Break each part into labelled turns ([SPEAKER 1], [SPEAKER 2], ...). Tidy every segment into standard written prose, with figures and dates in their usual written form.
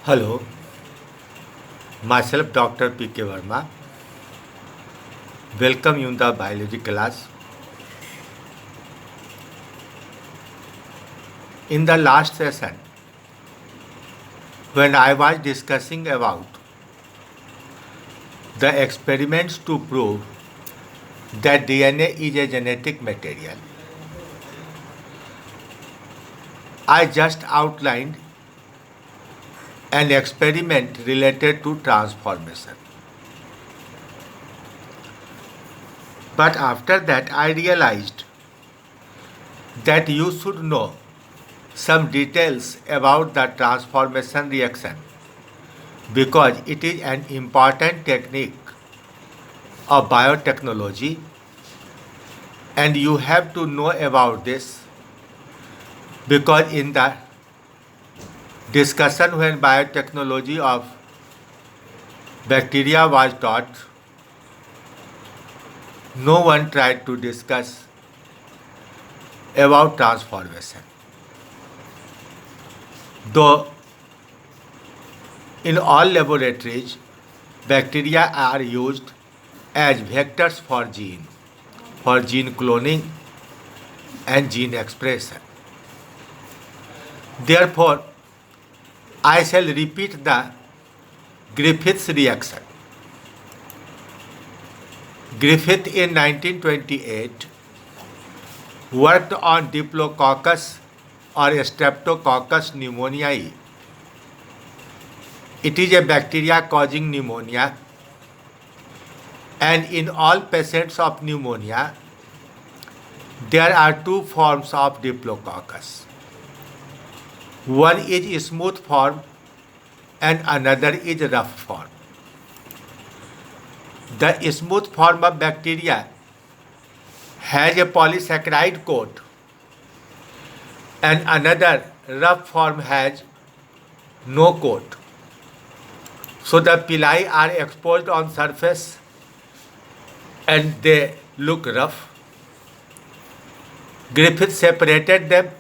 [SPEAKER 1] Hello, myself Dr. P.K. Verma. Welcome you in the biology class. In the last session, when I was discussing about the experiments to prove that DNA is a genetic material, I just outlined an experiment related to transformation. But after that, I realized that you should know some details about the transformation reaction because it is an important technique of biotechnology and you have to know about this because in the discussion when biotechnology of bacteria was taught, no one tried to discuss about transformation. Though in all laboratories, bacteria are used as vectors for gene cloning and gene expression. Therefore, I shall repeat the Griffith's reaction. Griffith in 1928 worked on Diplococcus or Streptococcus pneumoniae. It is a bacteria causing pneumonia, and in all patients of pneumonia, there are two forms of Diplococcus. One is smooth form and another is rough form. The smooth form of bacteria has a polysaccharide coat and another rough form has no coat. So the pili are exposed on surface and they look rough. Griffith separated them,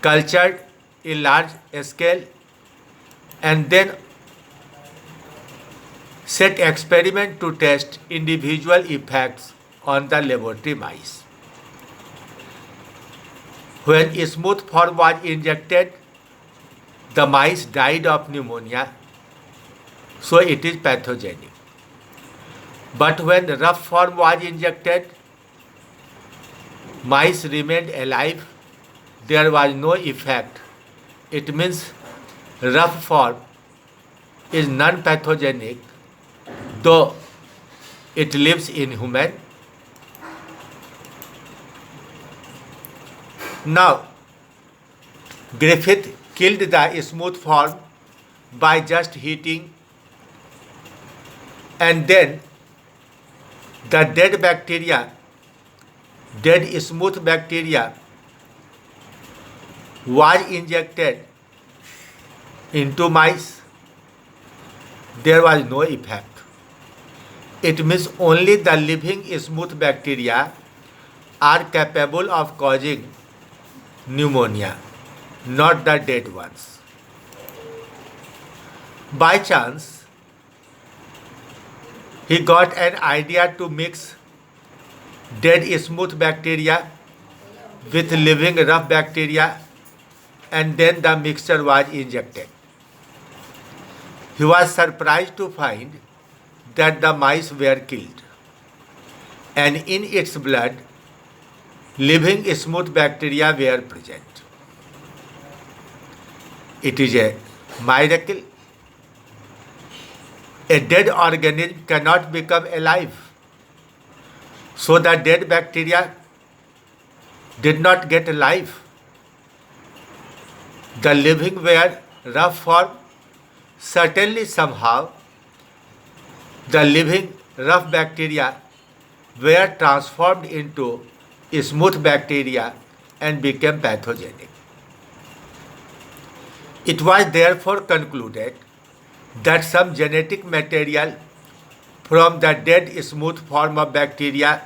[SPEAKER 1] cultured in large scale, and then set experiment to test individual effects on the laboratory mice. When smooth form was injected, the mice died of pneumonia, so it is pathogenic. But when rough form was injected, mice remained alive, there was no effect. It means rough form is non-pathogenic, though it lives in human. Now, Griffith killed the smooth form by just heating, and then the dead smooth bacteria was injected into mice. There was no effect. It means only the living smooth bacteria are capable of causing pneumonia, not the dead ones. By chance, he got an idea to mix dead smooth bacteria with living rough bacteria, and then the mixture was injected. He was surprised to find that the mice were killed, and in its blood, living smooth bacteria were present. It is a miracle. A dead organism cannot become alive. So the dead bacteria did not get life. The living were rough form. Certainly somehow the living rough bacteria were transformed into smooth bacteria and became pathogenic. It was therefore concluded that some genetic material from the dead smooth form of bacteria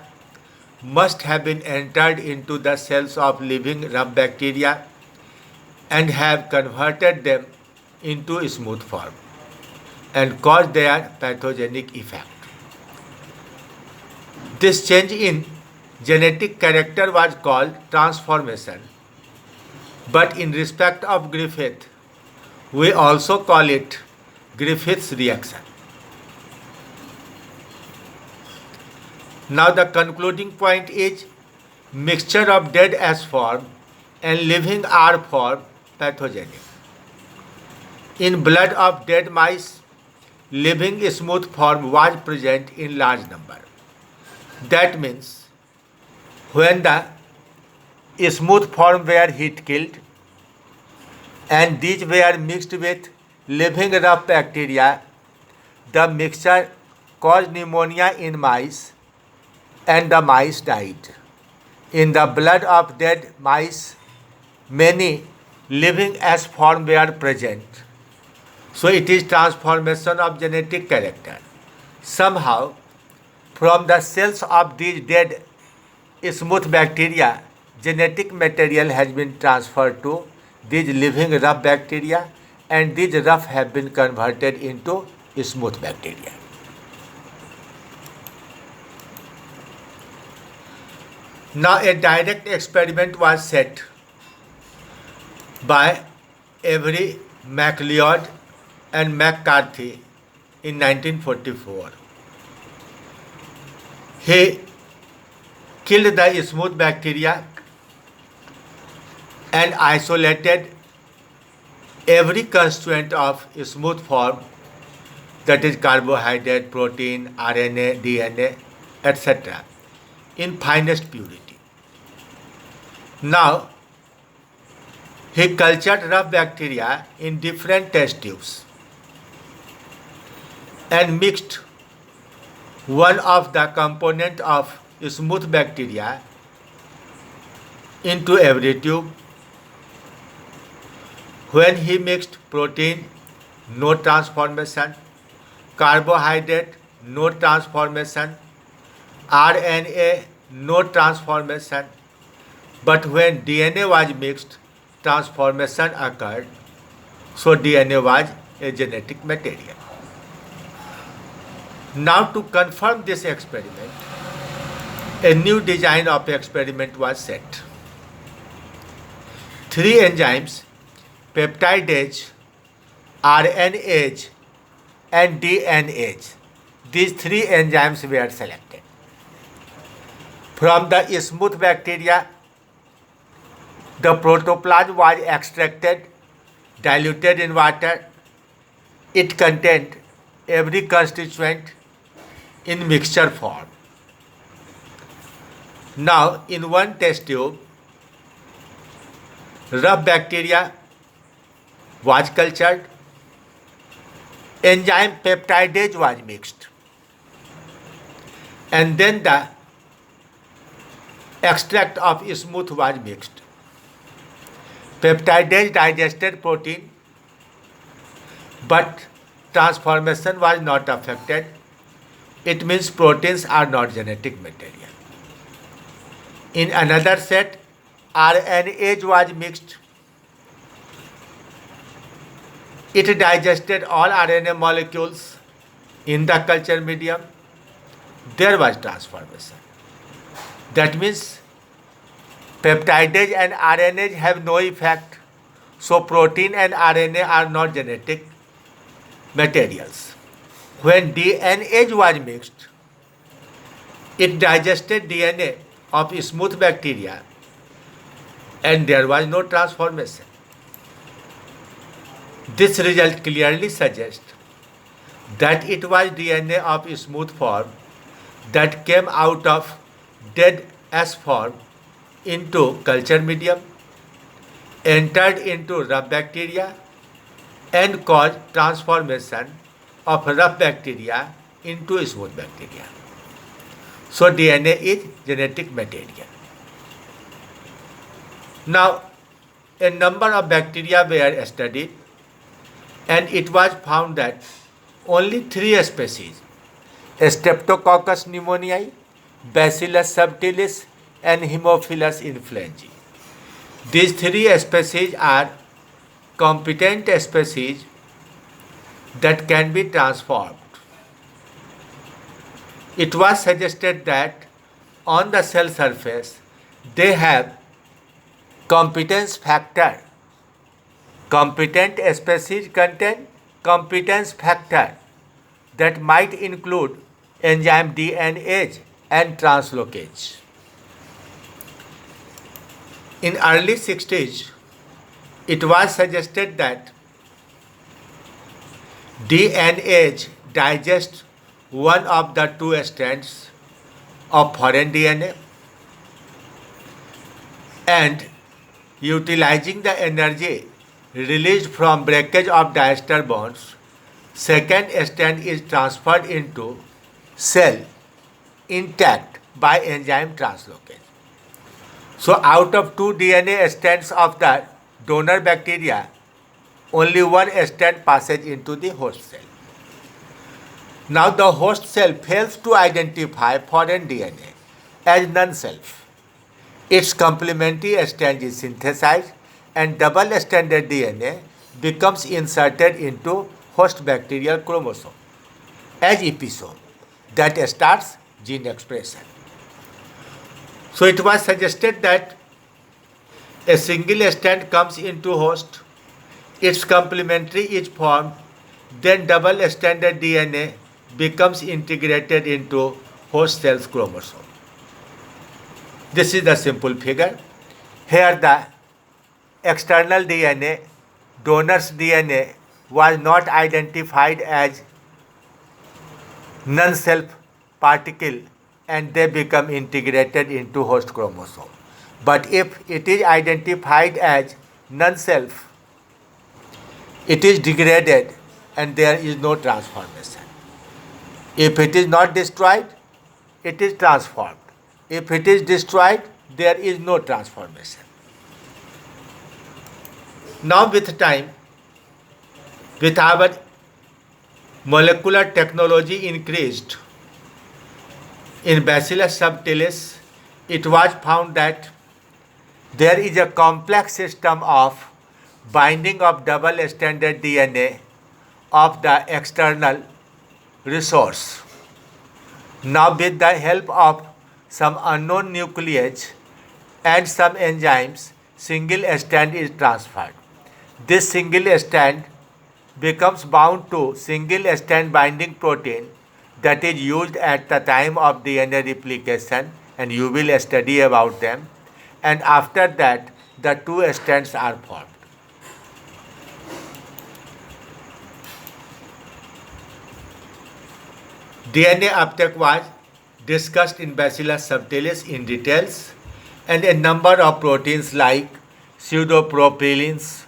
[SPEAKER 1] must have been entered into the cells of living rough bacteria and have converted them into smooth form and cause their pathogenic effect. This change in genetic character was called transformation, but in respect of Griffith, we also call it Griffith's reaction. Now the concluding point is mixture of dead S form and living R form pathogenic. In blood of dead mice, living smooth form was present in large number. That means when the smooth form were heat killed and these were mixed with living rough bacteria, the mixture caused pneumonia in mice and the mice died. In the blood of dead mice, many living S form were present. So it is transformation of genetic character. Somehow, from the cells of these dead smooth bacteria, genetic material has been transferred to these living rough bacteria, and these rough have been converted into smooth bacteria. Now a direct experiment was set by Avery, MacLeod and McCarthy in 1944. He killed the smooth bacteria and isolated every constituent of smooth form, that is carbohydrate, protein, RNA, DNA, etc. in finest purity. Now, he cultured rough bacteria in different test tubes and mixed one of the component of smooth bacteria into every tube. When he mixed protein, no transformation, carbohydrate, no transformation, RNA, no transformation, but when DNA was mixed, transformation occurred, so DNA was a genetic material. Now to confirm this experiment, a new design of experiment was set. 3 enzymes, peptidase, RNase and DNase, these 3 enzymes were selected. From the smooth bacteria, the protoplasm was extracted, diluted in water. It contained every constituent in mixture form. Now, in one test tube, rough bacteria was cultured, enzyme peptidase was mixed, and then the extract of smooth was mixed. Peptidase digested protein, but transformation was not affected. It means proteins are not genetic material. In another set, RNase was mixed. It digested all RNA molecules in the culture medium. There was transformation. That means peptidase and RNase have no effect. So protein and RNA are not genetic materials. When DNA was mixed, it digested DNA of smooth bacteria and there was no transformation. This result clearly suggests that it was DNA of smooth form that came out of dead S form into culture medium, entered into rough bacteria and caused transformation of rough bacteria into smooth bacteria. So DNA is genetic material. Now, a number of bacteria were studied and it was found that only 3 species, Streptococcus pneumoniae, Bacillus subtilis and Haemophilus influenzae. These 3 species are competent species that can be transformed. It was suggested that on the cell surface they have competence factor. Competent species contain competence factor that might include enzyme DNA and translocase. In early 60s, it was suggested that DNA digests one of the two strands of foreign DNA and utilizing the energy released from breakage of diester bonds, second strand is transferred into cell intact by enzyme translocase. So out of two DNA strands of the donor bacteria, only one strand passes into the host cell. Now the host cell fails to identify foreign DNA as non-self. Its complementary strand is synthesized and double-stranded DNA becomes inserted into host bacterial chromosome as episome that starts gene expression. So it was suggested that a single strand comes into host, its complementary is formed, then double-stranded DNA becomes integrated into host cell's chromosome. This is the simple figure. Here the external DNA, donor's DNA, was not identified as non-self particle and they become integrated into host chromosome. But if it is identified as non-self, it is degraded and there is no transformation. If it is not destroyed, it is transformed. If it is destroyed, there is no transformation. Now with time, with our molecular technology increased, in Bacillus subtilis, it was found that there is a complex system of binding of double-stranded DNA of the external resource. Now with the help of some unknown nuclease and some enzymes, single strand is transferred. This single strand becomes bound to single strand binding protein that is used at the time of DNA replication, and you will study about them, and after that the two strands are formed. DNA uptake was discussed in Bacillus subtilis in details, and a number of proteins like pseudopropyllins,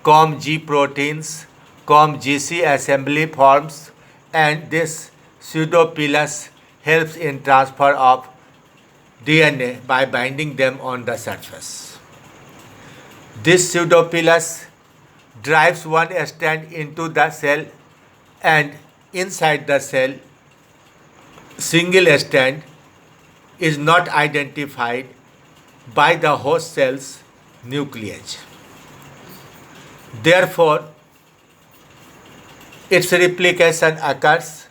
[SPEAKER 1] COM-G proteins, COM-GC assembly forms, and this pseudopilus helps in transfer of DNA by binding them on the surface. This pseudopilus drives one strand into the cell, and inside the cell single strand is not identified by the host cell's nuclease. Therefore, its replication occurs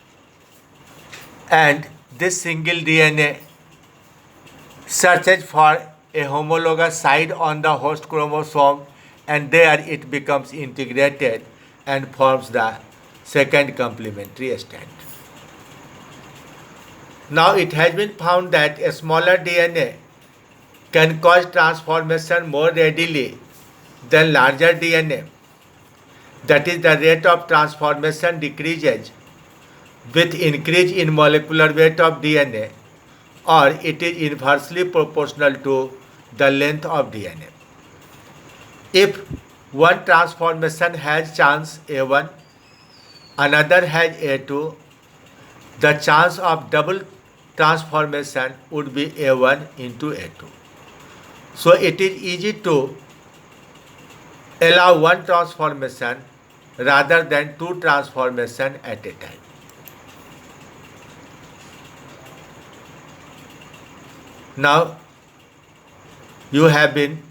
[SPEAKER 1] and this single DNA searches for a homologous site on the host chromosome, and there it becomes integrated and forms the second complementary strand. Now it has been found that a smaller DNA can cause transformation more readily than larger DNA. That is, the rate of transformation decreases with increase in molecular weight of DNA, or it is inversely proportional to the length of DNA. If one transformation has chance A1, another has A2, the chance of double transformation would be A1 into A2. So it is easy to allow one transformation rather than two transformations at a time. Now you have been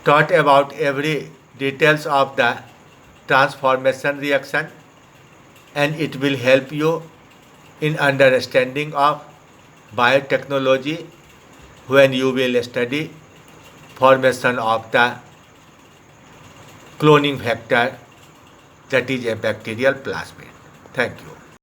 [SPEAKER 1] taught about every details of the transformation reaction, and it will help you in understanding of biotechnology when you will study formation of the cloning factor, that is a bacterial plasmid. Thank you.